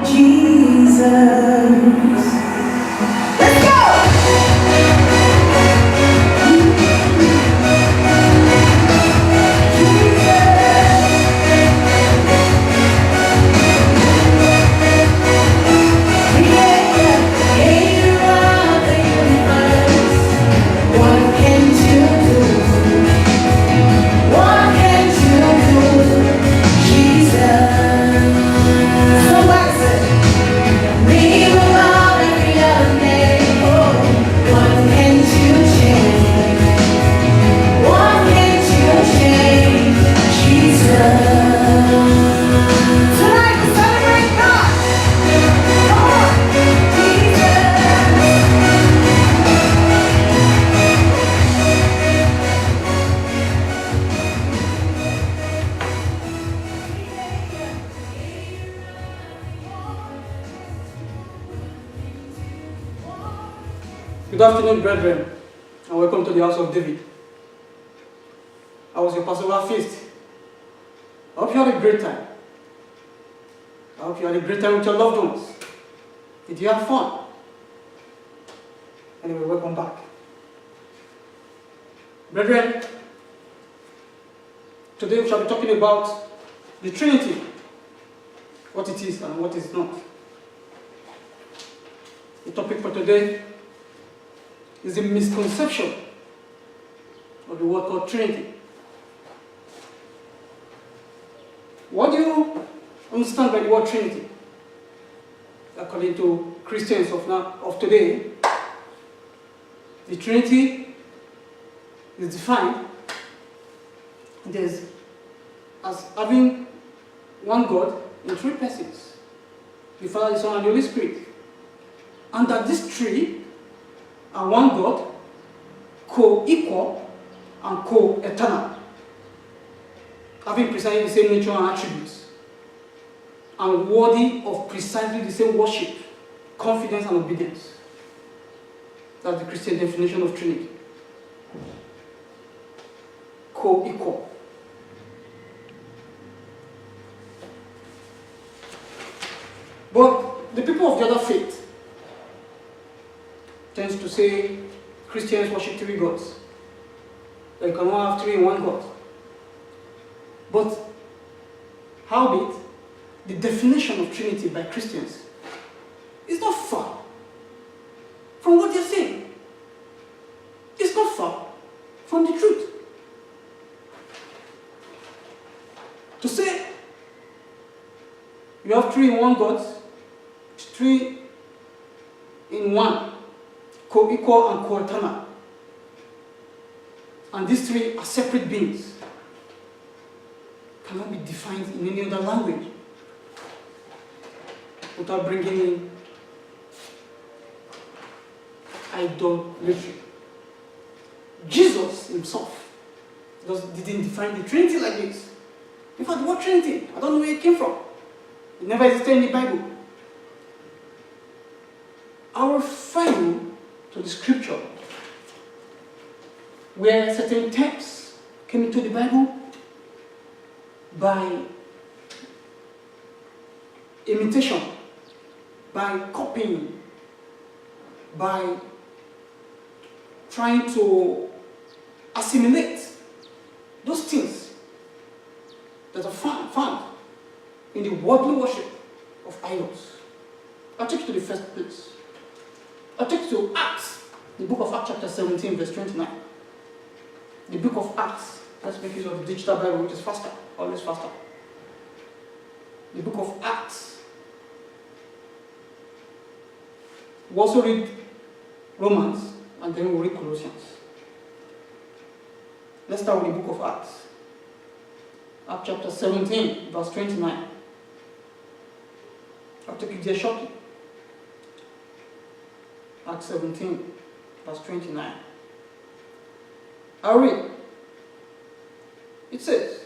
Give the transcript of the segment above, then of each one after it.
Jesus. Let's go! Good afternoon, brethren, and welcome to the house of David. How was your Passover feast? I hope you had a great time. I hope you had a great time with your loved ones. Did you have fun? Anyway, welcome back. Brethren, today we shall be talking about the Trinity, what it is and what it is not. The topic for today is a misconception of the word called Trinity. What do you understand by the word Trinity? According to Christians of today, the Trinity is defined as having one God in three persons, the Father, the Son, and the Holy Spirit, and that these three are one God, co-equal and co-eternal, having precisely the same nature and attributes, and worthy of precisely the same worship, confidence, and obedience. That's the Christian definition of Trinity. Co-equal. But the people of the other faith tends to say Christians worship three gods. That you cannot have three in one God. But howbeit, the definition of Trinity by Christians is not far from what they're saying. It's not far from the truth. To say you have three in one God, three in one, co-equal and co-eternal, and these three are separate beings, cannot be defined in any other language without bringing in idolatry. Jesus himself didn't define the Trinity like this. In fact, the word Trinity, I don't know where it came from. It never existed in the Bible. I will refer you to the scripture where certain texts came into the Bible by imitation, by copying, by trying to assimilate those things that are found in the worldly worship of idols. I'll take you to the first place. I'll take you to Acts, the book of Acts chapter 17, verse 29. The book of Acts, let's make use of the digital Bible, which is faster, always faster. The book of Acts. We'll also read Romans, and then we'll read Colossians. Let's start with the book of Acts. Acts chapter 17, verse 29. I'll take you there shortly. Acts 17, verse 29. I'll read. It says,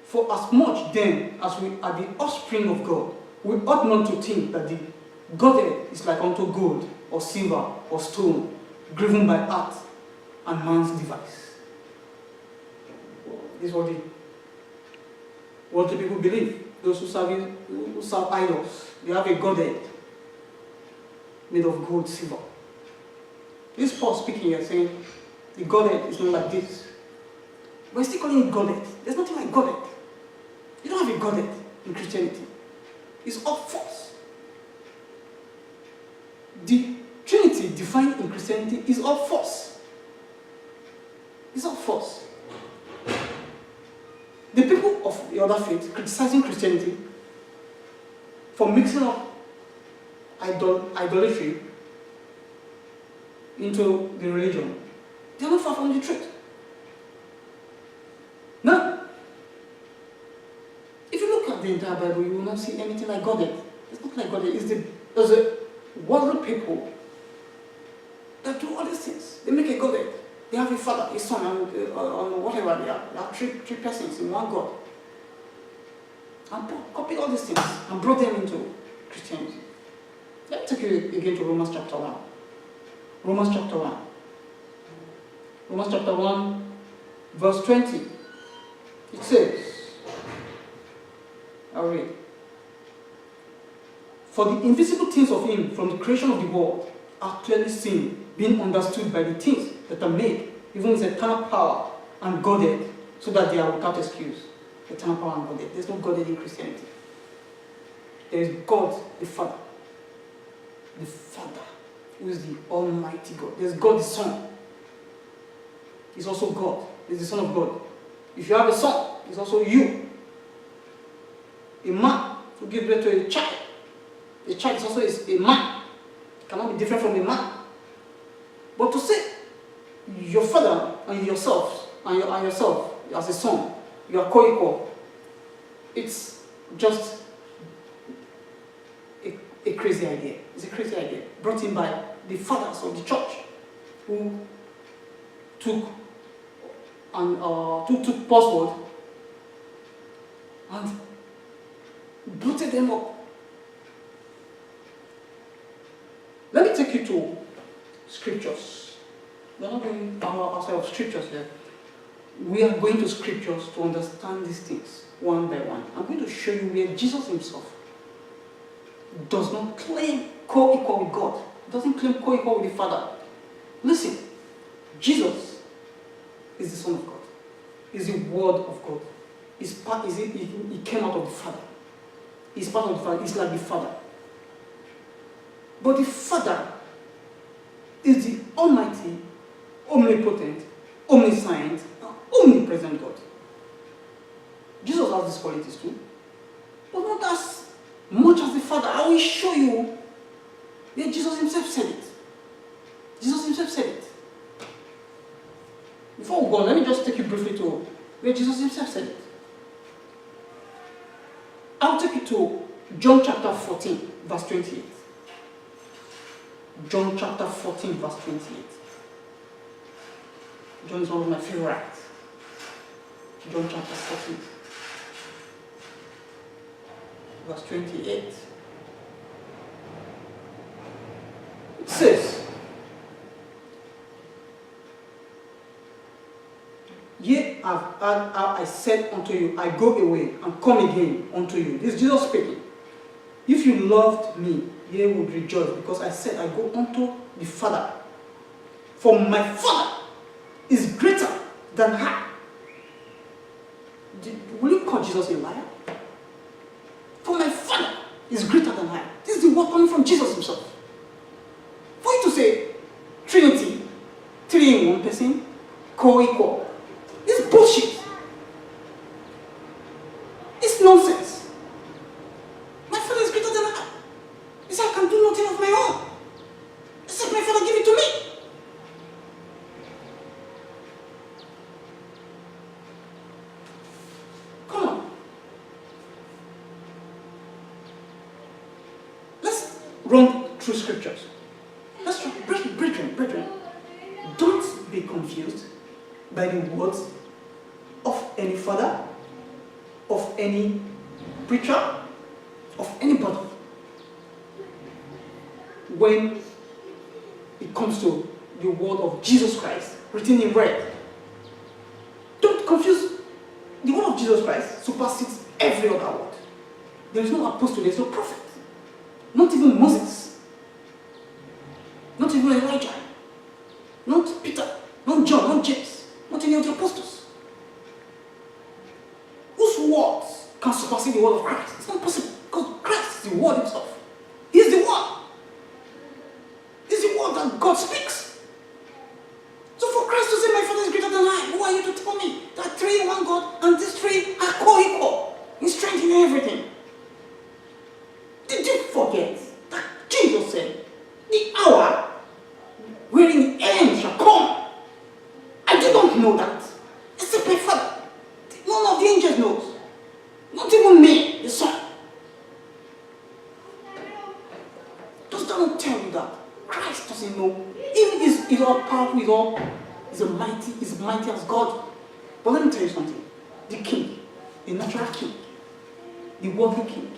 "For as much then as we are the offspring of God, we ought not to think that the Godhead is like unto gold, or silver, or stone, driven by art and man's device." This is what the people believe. those who serve idols, they have a godhead made of gold, silver. This is Paul speaking here, saying the godhead is not like this. But he's still calling it godhead. There's nothing like godhead. You don't have a godhead in Christianity. It's all false. The Trinity defined in Christianity is all false. It's all false. The people of the other faith criticizing Christianity for mixing up idolatry into the religion, they are not far from the truth. Now, if you look at the entire Bible, you will not see anything like Godhead. It's not like Godhead. It's the worldly people that do all these things. They make a Godhead. They have a father, a son, and whatever they are. They are three persons in one God. And Paul copied all these things and brought them into Christianity. Let me take you again to Romans chapter 1. Romans chapter 1. Romans chapter 1, verse 20. It says, I'll read. For the invisible things of him from the creation of the world are clearly seen, being understood by the things that are made, even his eternal power and Godhead, so that they are without excuse. Eternal power and Godhead. There's no Godhead in Christianity. There is God the Father. The Father, who is the Almighty God. There's God the Son. He's also God. He's the Son of God. If you have a son, it's also you. A man who gives birth to a child. A child is also a man. It cannot be different from a man. But to say your father and yourself as a son, you are co-equal, it's just a crazy idea. It's a crazy idea brought in by the fathers of the church who took Paul's word and booted them up. Let me take you to scriptures. We're not going outside of scriptures here. We are going to scriptures to understand these things one by one. I'm going to show you where Jesus himself does not claim co-equal with God. He doesn't claim co-equal with the Father. Listen, Jesus is the Son of God. Is the Word of God. He came out of the Father. He's part of the Father. He's like the Father. But the Father is the Almighty, omnipotent, omniscient, omnipresent God. Jesus has these qualities too. But not as much as the Father. I will show you where Jesus himself said it. Jesus himself said it. Before we go, let me just take you briefly to where Jesus himself said it. I'll take you to John chapter 14, verse 28. John chapter 14, verse 28. John is one of my favorites. John chapter 14, verse 28. It says, Yea, I said unto you, I go away and come again unto you. This is Jesus speaking. If you loved me, ye would rejoice, because I said, I go unto the Father. For my Father is greater than I. Will you call Jesus a liar? For my Father is greater than I. This is the word coming from Jesus himself. For you to say Trinity, three in one person, co-equal, it's bullshit. It's nonsense. My Father is greater than I. He said, I can do nothing of my own. Except my Father give it to me. Come on. Let's run through scriptures. Let's try. Brethren, don't be confused by the words of any father, of any preacher, of anybody when it comes to the word of Jesus Christ written in red. Don't confuse. The word of Jesus Christ supersedes every other word. There is no apostle, there is no prophet. Not even Moses. Not even Elijah. Not Peter. Not John. Not James. Not any of the apostles. Whose words can supersede the word of Christ? It's not possible. Because Christ is the word himself. He is the word. He is the word that God speaks. So for Christ to say, my Father is greater than I, who are you to tell me that three in one God and these three are co-equal in strength in everything? Did you forget that Jesus said, the hour wherein the end shall come? I do not know that. Except my Father. None of the angels knows. Not even me, the Son. Does that not tell you that Christ doesn't know? Even is all powerful, is mighty as God. But let me tell you something. The king, the natural king, the worldly king,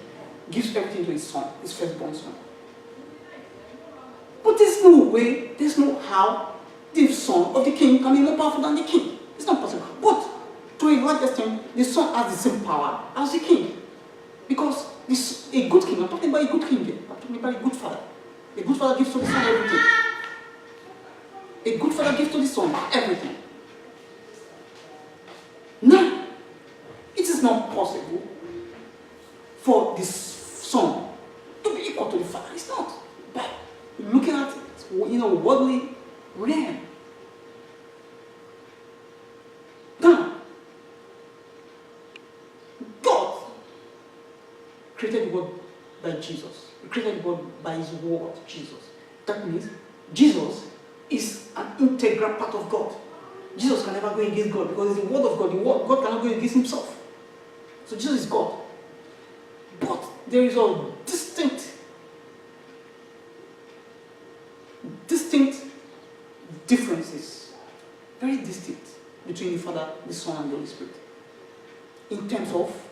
gives everything to his son, his firstborn son. But there's no way, there's no how the son of the king can be more powerful than the king. It's not possible. But to a large extent, the son has the same power as the king. Because a good king, I'm talking about a good king here. I'm talking about a good father. A good father gives to the son everything. A good father gives to the son everything. Now, it is not possible for the son to be equal to the father. It's not. But looking at it, worldly realm. Now, God created the world by Jesus. He created the world by his word, Jesus. That means Jesus is an integral part of God. Jesus can never go against God because it's the word of God. God cannot go against himself. So Jesus is God. But there is a distinct differences, very distinct, between the Father, the Son, and the Holy Spirit. In terms of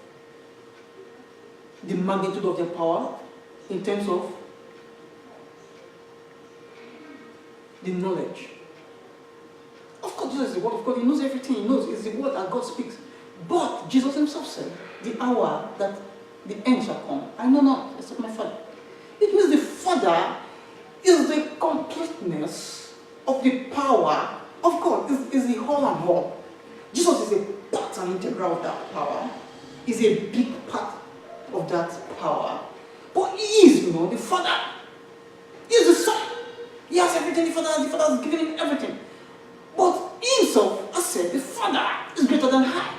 the magnitude of their power, in terms of the knowledge. Of course, Jesus is the word of God. He knows everything. He knows. It's the word that God speaks. But Jesus himself said, the hour that the end shall come, I know not, except my Father. It means the Father is the completeness of the power of God. Is the whole and all. Jesus is a part and integral of that power. Is a big part of that power. But he is, the Father. He is the Son. He has everything. The Father has given him everything. But he himself has said, the Father is greater than I.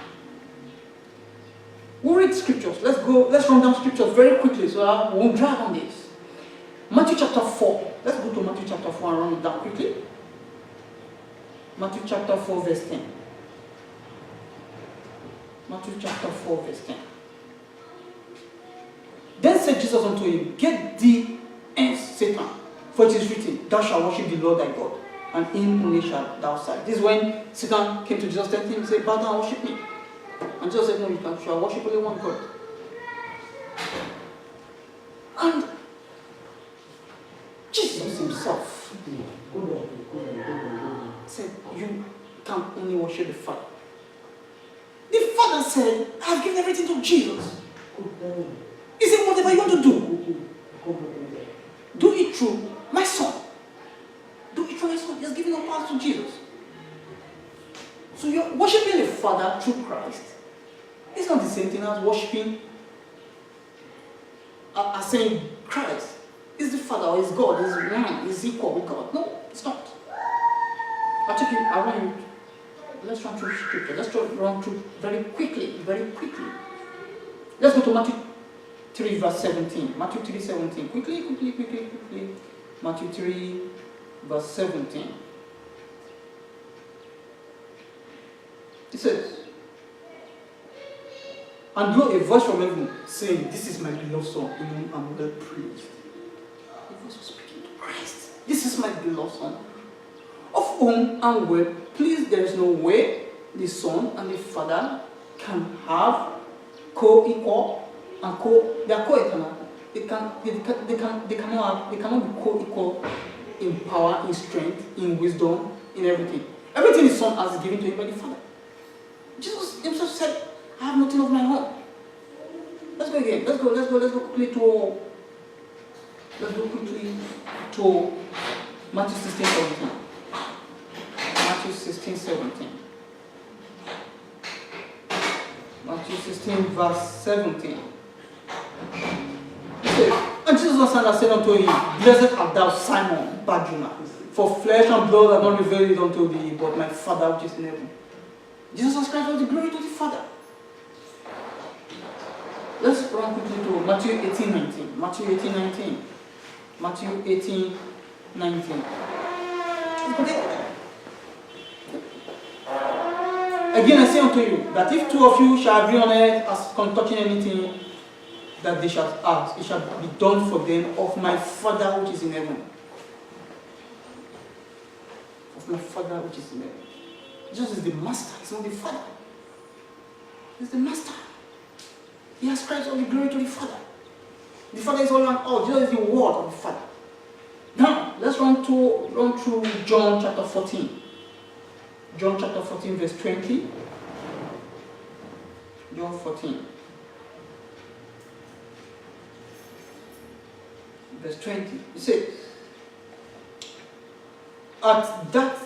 We'll read scriptures. Let's run down scriptures very quickly so I won't drag on this. Matthew chapter 4. Let's go to Matthew chapter 4 and run it down quickly. Matthew chapter 4 verse 10. Matthew chapter 4 verse 10. Then said Jesus unto him, get thee hence, Satan, for it is written, thou shalt worship the Lord thy God, and him only shalt thou serve. This is when Satan came to Jesus, telling him, say, bow down and worship me. And Jesus said, no, you shall worship only one God. And Jesus himself said, you can only worship the Father. The Father said, I have given everything to Jesus. He said, whatever you want to do it through my Son. Do it through my Son. He has given all power to Jesus. So you're worshiping the Father through Christ. It's not the same thing as worshiping, as saying Christ is the Father or is God, is one, is equal with God. No, it's not. Let's run through scripture. Let's run through very quickly. Let's go to Matthew 3 verse 17. Matthew 3 17. Quickly. Matthew 3 verse 17. It says, and lo, a voice from heaven saying, this is my beloved Son, in whom I'm well pleased. The voice was speaking to Christ. This is my beloved Son, of whom I'm well pleased. There is no way the Son and the Father can have co-equal and they are co-eternal. They cannot be co-equal in power, in strength, in wisdom, in everything. Everything the Son has given to him by the Father. Jesus himself said, I have nothing of my own. Let's go again. Let's go quickly to. Let's go quickly to Matthew 16:17. Matthew 16:17. Matthew 16, verse 17. It says, and Jesus answered and said unto him, Blessed art thou, Simon Barjona, for flesh and blood have not revealed it unto thee, but my Father which is in heaven. Jesus ascribed all the glory to the Father. Let's run quickly to Matthew 18:19. Matthew 18:19. Matthew 18:19. Again I say unto you, that if two of you shall agree on earth as touching anything that they shall ask, it shall be done for them of my Father which is in heaven. Of my Father which is in heaven. Jesus is the master, he's not the Father. He's the master. He ascribes all the glory to the Father. The Father is all and all. Jesus is the word of the Father. Now, let's run through John chapter 14. John chapter 14, verse 20. John 14. Verse 20. It says, at that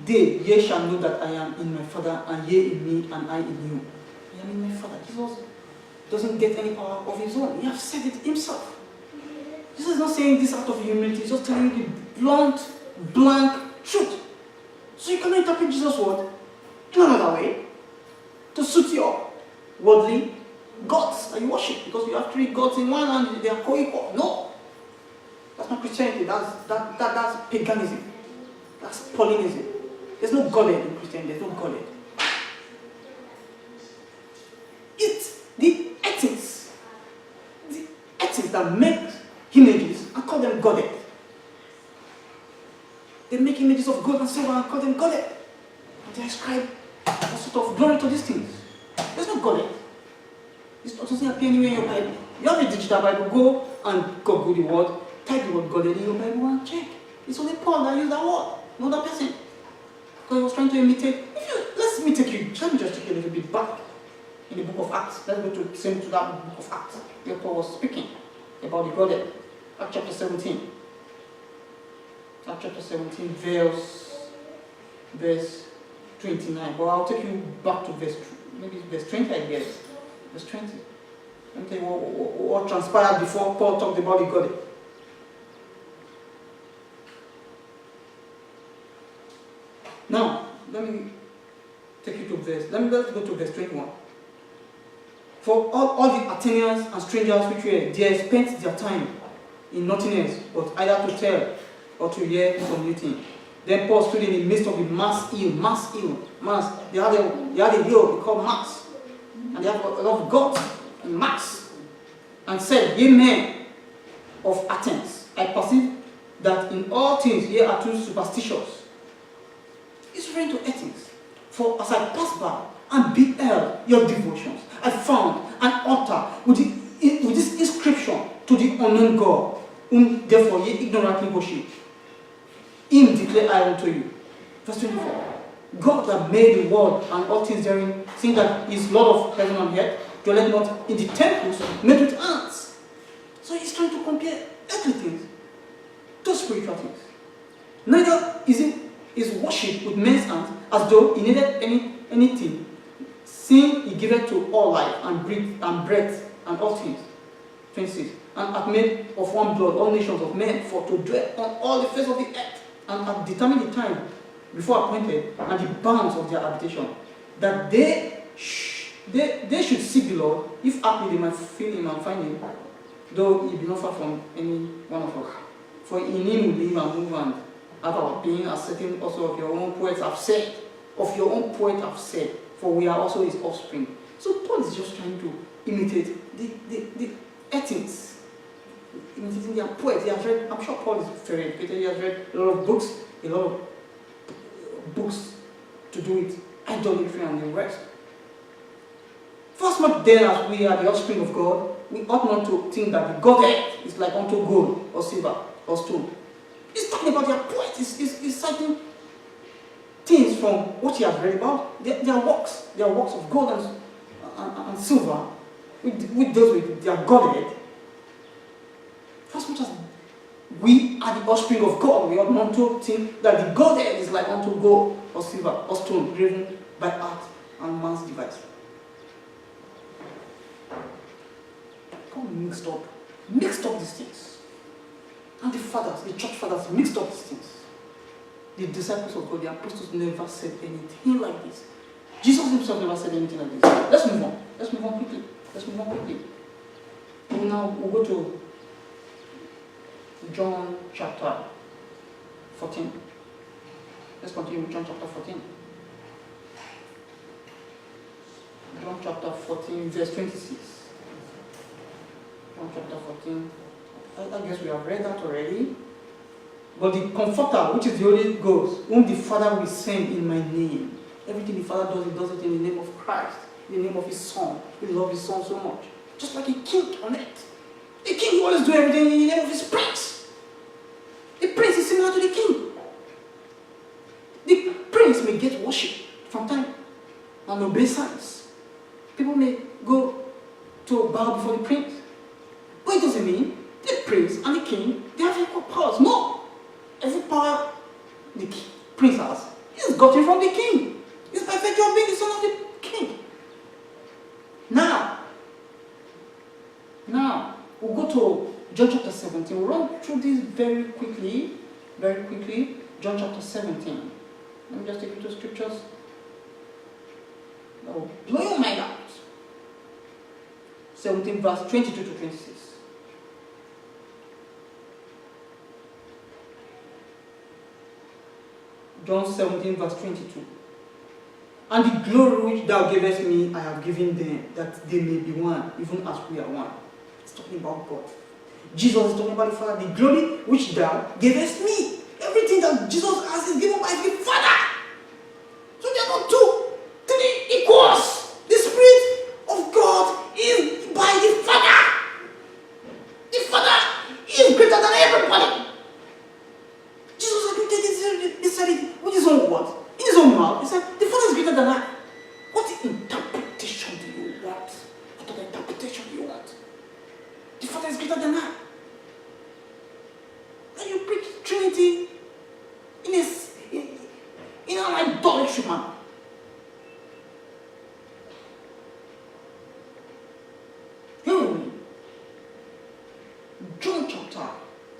day ye shall know that I am in my Father, and ye in me, and I in you. I am in my Father. Jesus doesn't get any power of his own. He has said it himself. Jesus is not saying this out of humility, he's just telling you the blunt, blank truth. So you cannot interpret Jesus' word in another way to suit your worldly gods that you worship, because you have three gods in one and they are co-equal. No. That's not Christianity, that's paganism. That's Paulinism. There's no Godhead in Christianity, there's no Godhead. It's the ethics that make images and call them Godhead. They make images of gold and silver and call them Godhead. And they ascribe all sort of glory to these things. There's no Godhead. It doesn't appear anywhere in your Bible. You have a digital Bible, go and Google the word, type the word Godhead in your Bible and check. It's only Paul that used that word, not that person. Because he was trying to imitate. Let me just take you a little bit back in the book of Acts. Let's go to that book of Acts where Paul was speaking about the Godhead. Acts chapter 17. Acts chapter 17, verse 29. But I'll take you back to verse 20, I guess. Verse 20. Let me tell you what transpired before Paul talked about the Godhead. Now, let me take you to let's go to verse 21. For all the Athenians and strangers which were there spent their time in nothing else, but either to tell or to hear some new thing. Then Paul stood in the midst of the mass. They had a hill called Mass. And they have a lot of gods in Mass. And said, Ye men of Athens, I perceive that in all things ye are too superstitious. It's referring to ethics. For as I passed by and beheld your devotions, I found an altar with this inscription to the unknown God, whom therefore ye ignorantly worship. Him declare I unto you. Verse 24. God that made the world and all things therein, seeing that he is Lord of heaven and earth, dwelleth not in the temples made with hands. So he's trying to compare earthly things to spiritual things. Neither is worship with men's hands as though he needed anything, seeing he giveth to all life and breath and all things. 26. And hath made of one blood all nations of men for to dwell on all the face of the earth, and hath determined the time before appointed and the bounds of their habitation, that they should seek the Lord, if haply they might feel him and find him, though he be not far from any one of us. For in him we live and move and have our being, as certain also of your own poets have said. Of your own poet have said, for we are also his offspring. So Paul is just trying to imitate the Athens, imitating their poets. He has read, I'm sure Paul is very educated, he has read a lot of books to do with idolatry and the rest. First, much then as we are the offspring of God, we ought not to think that the Godhead is like unto gold or silver or stone. He's talking about their poets. He's citing things from what he has read about. Their works of gold and silver with those with their Godhead, as much as we are the offspring of God, we ought not to think that the Godhead is like unto gold or silver or stone driven by art and man's device. God mixed up these things. And the fathers, the church fathers, mixed up these things. The disciples of God, the apostles, never said anything like this. Jesus himself never said anything like this. Let's move on. Let's move on quickly. We'll go to John chapter 14. Let's continue with John chapter 14. John chapter 14, verse 26. John chapter 14. I guess we have read that already. But the Comforter, which is the Holy Ghost, whom the Father will send in my name. Everything the Father does, he does it in the name of Christ, in the name of his Son. He loves his Son so much. Just like a king on earth. A king will always do everything in the name of his prince. The prince is similar to the king. The prince may get worship from time and obeisance. People may go to bow before the prince. But it doesn't mean the prince and the king, they have equal powers. No. Every power the prince has is gotten from the king. It's by virtue of being the son of the king. Now, we'll go to John chapter 17. We'll run through this very quickly. John chapter 17. Let me just take you to scriptures that will blow your mind out. 17 verse 22 to 26. John 17 verse 22. And the glory which thou gavest me, I have given them, that they may be one, even as we are one. It's talking about God. Jesus is talking about the Father. The glory which thou gavest me. Everything that Jesus has is given by the Father. So they are not three equals. The Spirit of God is by the Father. The Father is greater than everybody. Jesus admitted this with his own words, in his own mouth. He said, the Father is greater than I. What interpretation do you want? What other interpretation do you want? The Father is greater than I. And you preach Trinity in an idolatry manner. Hear me. John chapter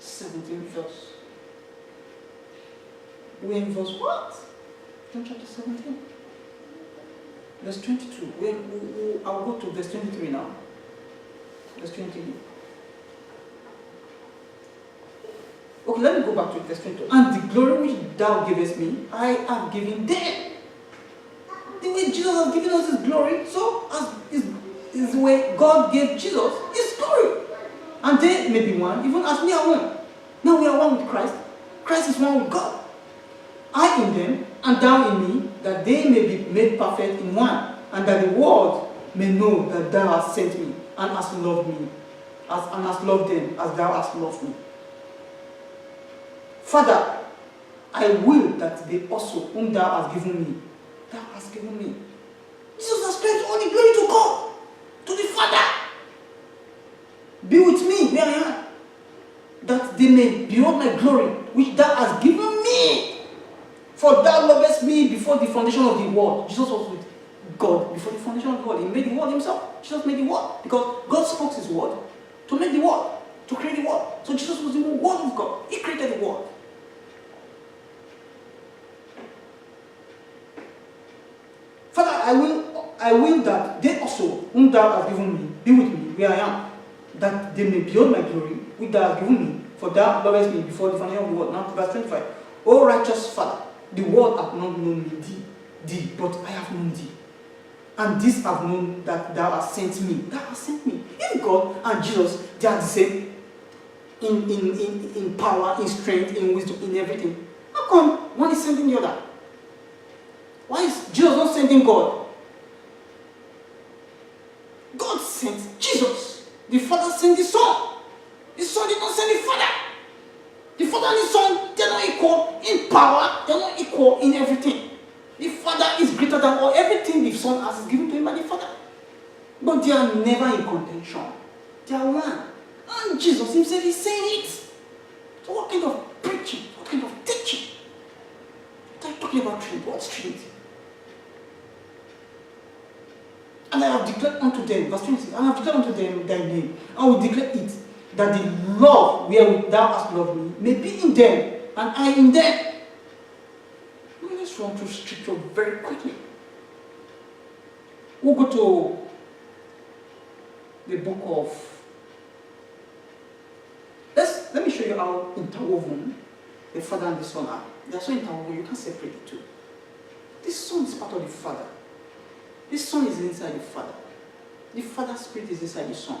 17 verse. We're in verse what? John chapter 17. Verse 22. I'll go to verse 23 now. Verse 23. Okay, let me go back to verse 22. And the glory which thou gavest me, I have given them. The way Jesus has given us his glory, so as is the way God gave Jesus his glory. And they may be one, even as we are one. Now we are one with Christ. Christ is one with God. I in them, and thou in me, that they may be made perfect in one, and that the world may know that thou hast sent me, and hast loved me, and hast loved them, as thou hast loved me. Father, I will that they also, whom thou hast given me, thou hast given me. Jesus has spread all the glory to God, to the Father. Be with me where I am, that they may behold my glory, which thou hast given me. For thou lovest me before the foundation of the world. Jesus was with God before the foundation of the world. He made the world himself. Jesus made the world. Because God spoke his word to make the world, to create the world. So Jesus was the word of God. He created the world. Father, I will that they also, whom thou hast given me, be with me where I am, that they may behold my glory, which thou hast given me. For thou lovest me before the foundation of the world. Now, verse 25. O righteous Father, the world hath not known me, thee, but I have known thee. And this have known that thou hast sent me. Thou hast sent me. If God and Jesus, they are the same in power, in strength, in wisdom, in everything, how come one is sending the other? Why is Jesus not sending God? God sent Jesus. The Father sent the Son. The Son did not send the Father. The Father and the Son, they are not equal in power, they are not equal in everything. The Father is greater than all. Everything the Son has is given to him by the Father. But they are never in contention. They are one. And Jesus himself is saying it. So what kind of preaching, what kind of teaching? What are you talking about Trinity? What's Trinity? And I have declared unto them, verse 26, and I have declared unto them thy name, and will declare it, that the love wherewith thou hast loved me may be in them, and I in them. Let's run through scripture very quickly. We'll go to the book of, let me show you how interwoven the Father and the Son are. They are so interwoven, you can't separate the two. This Son is part of the Father. This Son is inside the Father. The Father's Spirit is inside the Son.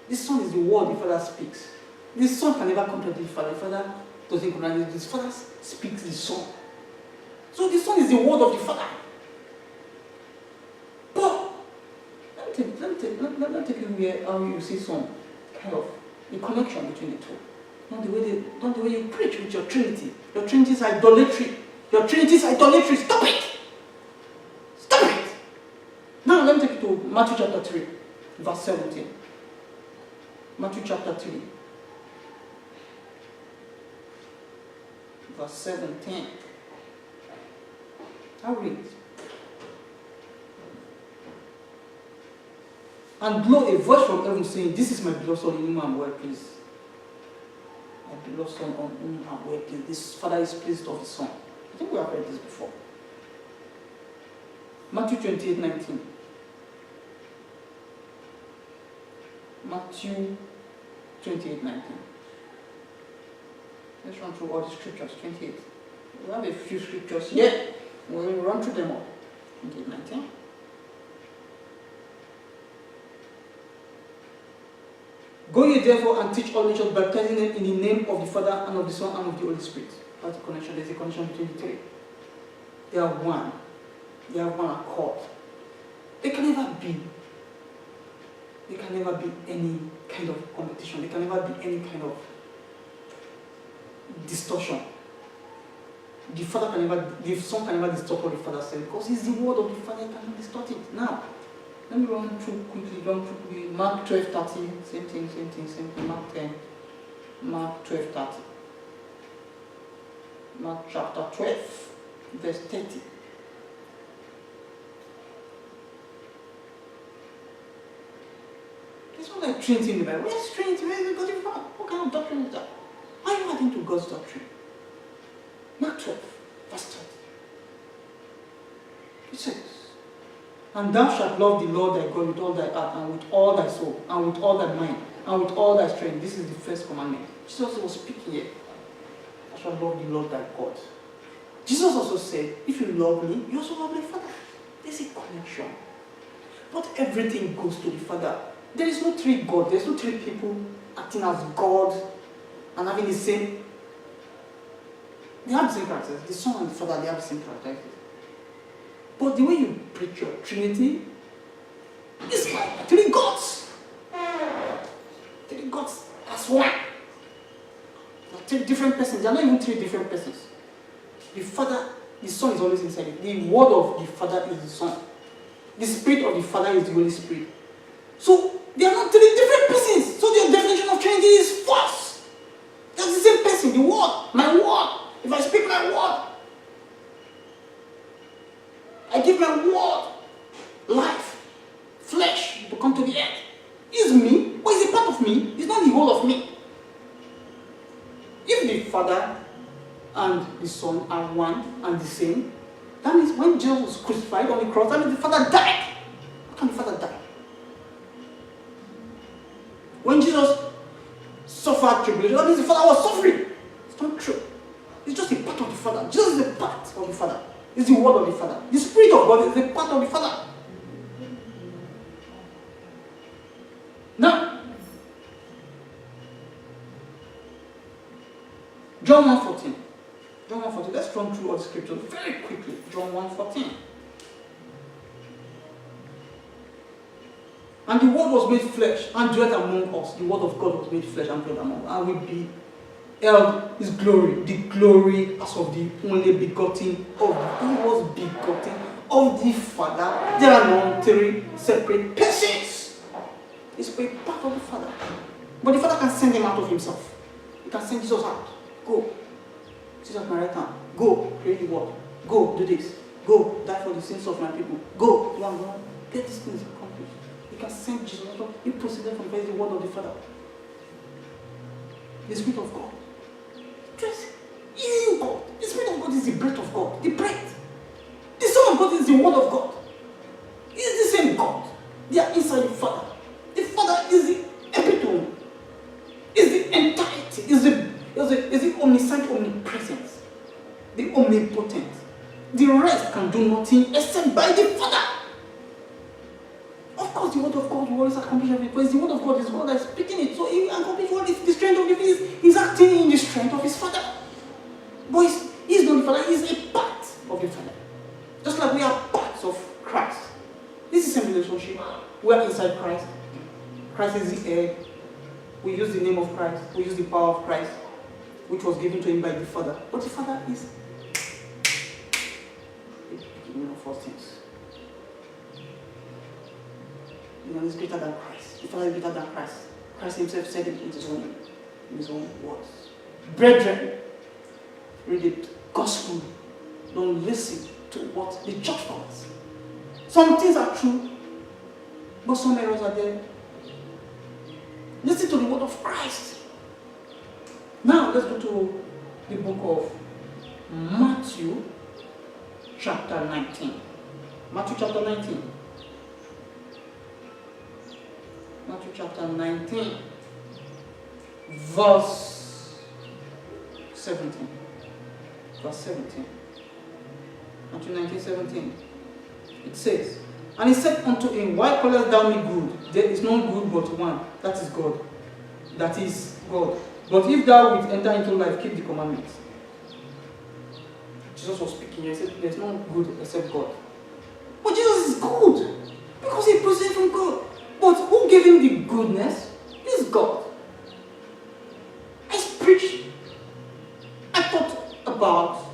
This Son is the word the Father speaks. This Son can never contradict the Father. The Father doesn't contradict. The Father speaks the Son. So the Son is the word of the Father. But let me take you where how you see some kind of a connection between the two. Not the way you preach with your Trinity. Your Trinity is idolatry. Your Trinity is idolatry. Stop it! Stop it! Now let me take you to Matthew chapter 3, verse 17. Matthew chapter 3, verse 17. I'll read. And blow a voice from heaven saying, this is my beloved Son in whom I am well pleased. My beloved Son on whom I am well pleased. This Father is pleased of his Son. I think we have read this before. Matthew 28:19. Matthew 28:19. Let's run through all the scriptures. 28. We have a few scriptures here. We'll run through them all. 28:19. Go ye therefore and teach all nations, baptizing them in the name of the Father and of the Son and of the Holy Spirit. That's the connection. There's a connection between the three. They are one. They are one accord. There can never be any kind of competition. There can never be any kind of distortion. The Son can never distort what the Father said because it's the word of the Father. He cannot distort it. Now, let me run through quickly. Mark 12:30, same thing. Mark 10, Mark 12:30. Mark chapter 12, verse 30. It's not like Trinity in the Bible. Where's Trinity? Where is it? What kind of doctrine is that? Why are you adding to God's doctrine? Mark 12, verse 30. It says, and thou shalt love the Lord thy God with all thy heart, and with all thy soul, and with all thy mind, and with all thy strength. This is the first commandment. Jesus was speaking here. Thou shalt love the Lord thy God. Jesus also said, if you love me, you also love my Father. There's a connection. But everything goes to the Father. There is no three God. There's no three people acting as God and having the same. They have the same characters. The Son and the Father, they have the same characteristics. But the way you preach your Trinity is like three gods. Three gods as one. They're three different persons. They are not even three different persons. The Father, the Son is always inside it. The word of the Father is the Son. The Spirit of the Father is the Holy Spirit. So they are not three different persons. So their definition of Trinity is false. That's the same person. The word, my word. If I speak my word, I give my word life, flesh to come to the earth. It's me, but it's a part of me. It's not the whole of me. If the Father and the Son are one and the same, that means when Jesus was crucified on the cross, that means the Father died. How can the Father die? When Jesus suffered tribulation, that means the Father was suffering. It's not true. It's just a part of the Father. Jesus is a part of the Father. It's the word of the Father. The Spirit of God is a part of the Father. Now, John 1:14. John 1:14. Let's run through all the scriptures very quickly. John 1:14. And the word was made flesh and dwelt among us. The word of God was made flesh and dwelt among us. And we beheld his glory, the glory as of the only begotten of, he was begotten of the Father. There are no three separate persons. It's a part of the Father. But the Father can send him out of himself. He can send Jesus out. Go. Jesus at my right hand. Go. Create the world. Go. Do this. Go. Die for the sins of my people. Go. Go and go. Get these things accomplished. He can send Jesus out. He proceeded from the word of the Father. The Spirit of God. Just you God. The Spirit of God is the breath of God. The breath. The Son of God is the word of God. He is the same God. They are inside the Father. The Father is the epitome. Is the entirety. Is the omniscient omnipresence. The omnipotent. The rest can do nothing except by the Father. Of course, the word of God will always accomplish everything. Because the word of God is God that is speaking it. So he accomplishes what is the strength of the Father. He's acting in the strength of his Father. But he's not the Father, he's a part of the Father. Just like we are parts of Christ. This is the same relationship. We are inside Christ. Christ is the head. We use the name of Christ. We use the power of Christ, which was given to him by the Father. But the Father is the beginning of all things. He's greater than Christ. The Father is greater than Christ. Christ himself said it in his own words. Brethren, read the gospel. Don't listen to what the church calls. Some things are true, but some errors are there. Listen to the word of Christ. Now let's go to the book of Matthew chapter 19. Matthew chapter 19. Matthew chapter 19, verse 17. Verse 17. Matthew 19, 17. It says, and he said unto him, why callest thou me good? There is none good but one, that is God. That is God. But if thou wilt enter into life, keep the commandments. Jesus was speaking here. He said, there is none good except God. But Jesus is good because he proceeded from God. But who gave him the goodness? Is God. I thought about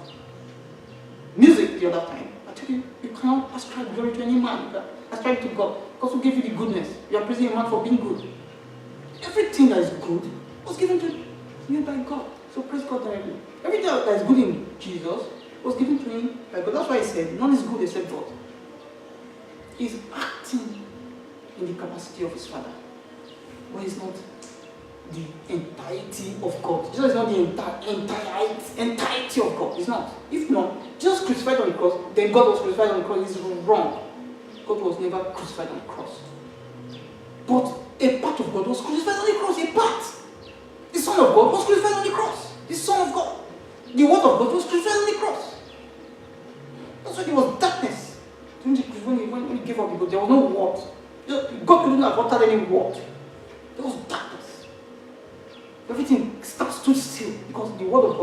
music the other time. I tell you, you cannot ascribe glory to any man. You can ascribe to God. Because who gave you the goodness? You are praising a man for being good. Everything that is good was given to you by God. So praise God directly. Everything that is good in Jesus was given to him by God. That's why he said, none is good except God. He's acting in the capacity of his Father. But he's not the entirety of God. Jesus is not the entirety of God. He's not. If not, Jesus crucified on the cross, then God was crucified on the cross. It's wrong. God was never crucified on the cross. But a part of God was crucified on the cross. A part. The Son of God was crucified on the cross. The Son of God. The Word of God was crucified on the cross. That's why there was darkness. When he gave up, there was no word. God couldn't have uttered any word. There was darkness. Everything stood still because the word of God